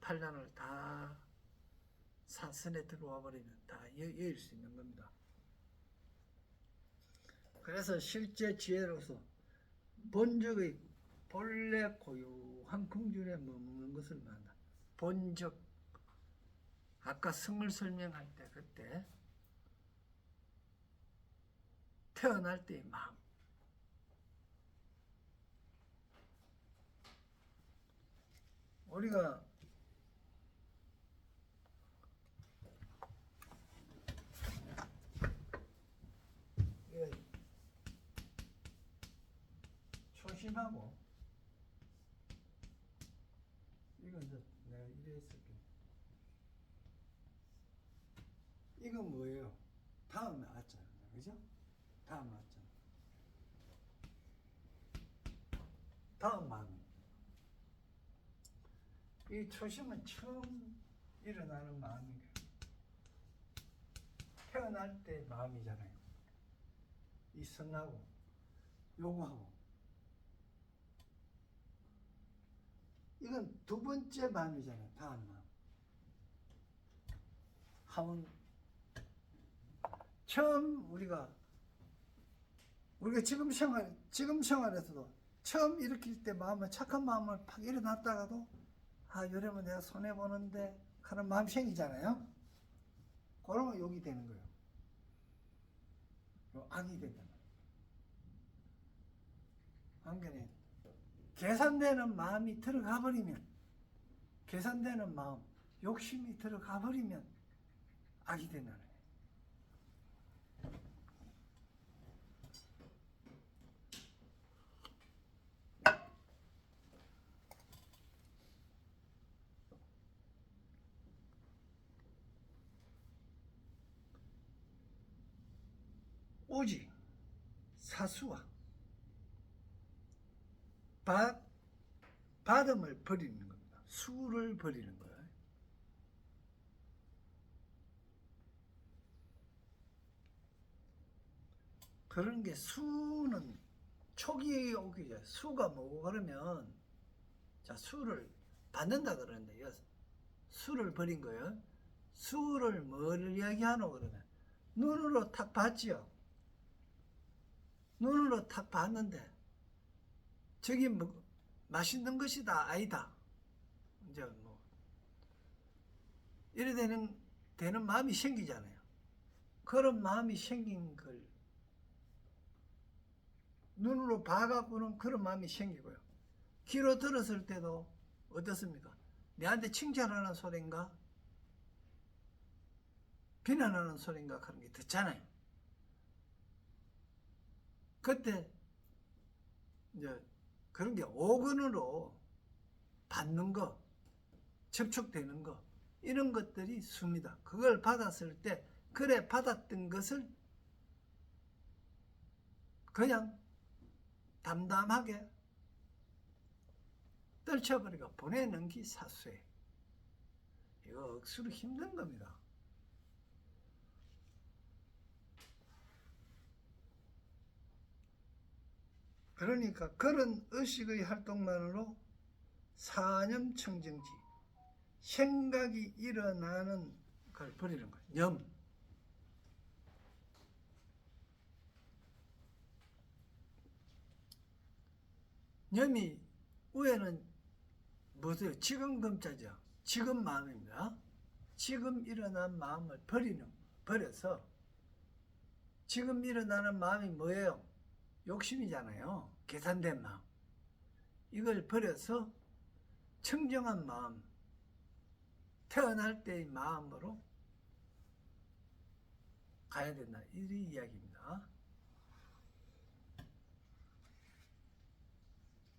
삼재팔란을 다 사선에 들어와 버리면 다 여일 수 있는 겁니다. 그래서 실제 지혜로서 본적의 본래 고요한 궁전에 머무는 것을 말한다. 본적, 아까 성을 설명할 때 그때 태어날 때의 마음, 우리가 초심하고 이거 이건 이제 내가 이래 했을게. 이건 뭐예요? 다음 나왔잖아, 그죠? 다음 나왔잖아. 다음 마음. 이 초심은 처음 일어나는 마음이에요. 태어날 때 마음이잖아요. 이 선하고 용하고. 이건 두 번째 마음이잖아요. 다음 마음. 하면 처음 우리가 지금 생활에서도 처음 일으킬 때 마음은 착한 마음을 팍 일어났다가도 아 이러면 내가 손해 보는데 하는 마음이 생기잖아요. 그러면 욕이 되는 거예요. 악이 된다. 한편에 계산되는 마음이 들어가 버리면, 계산되는 마음, 욕심이 들어가 버리면 악이 된다는 거예요. 오직 사수와 받음을 버리는 겁니다. 수를 버리는 거예요. 그런 게 수는 초기에 오기 전에 수가 뭐고 그러면 자 수를 받는다 그러는데 수를 버린 거예요. 수를 뭘 이야기하노 그러면 눈으로 탁 봤지요. 눈으로 탁 봤는데 저기 뭐 맛있는 것이다 아니다. 이제 뭐 이래 되는 마음이 생기잖아요. 그런 마음이 생긴 걸 눈으로 봐갖고는 그런 마음이 생기고요. 귀로 들었을 때도 어떻습니까? 내한테 칭찬하는 소린가? 비난하는 소린가? 그런 게 듣잖아요. 그때 이제 그런 게 오근으로 받는 거, 접촉되는 거, 이런 것들이 수입니다. 그걸 받았을 때, 그래 받았던 것을 그냥 담담하게 떨쳐버리고 보내넘기 사수해. 이거 억수로 힘든 겁니다. 그러니까 그런 의식의 활동만으로 사념청정지, 생각이 일어나는 걸 버리는 거예요. 념. 념이 위에는 뭐세요? 지금 금자죠. 지금 마음입니다. 지금 일어난 마음을 버려서 지금 일어나는 마음이 뭐예요? 욕심이잖아요. 계산된 마음. 이걸 버려서 청정한 마음, 태어날 때의 마음으로 가야 된다. 이 이야기입니다.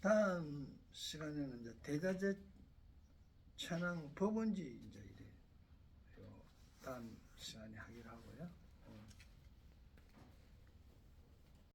다음 시간에는 이제 대자재 천왕 법원지 이제 이래 다음 시간에 하기로 하고요.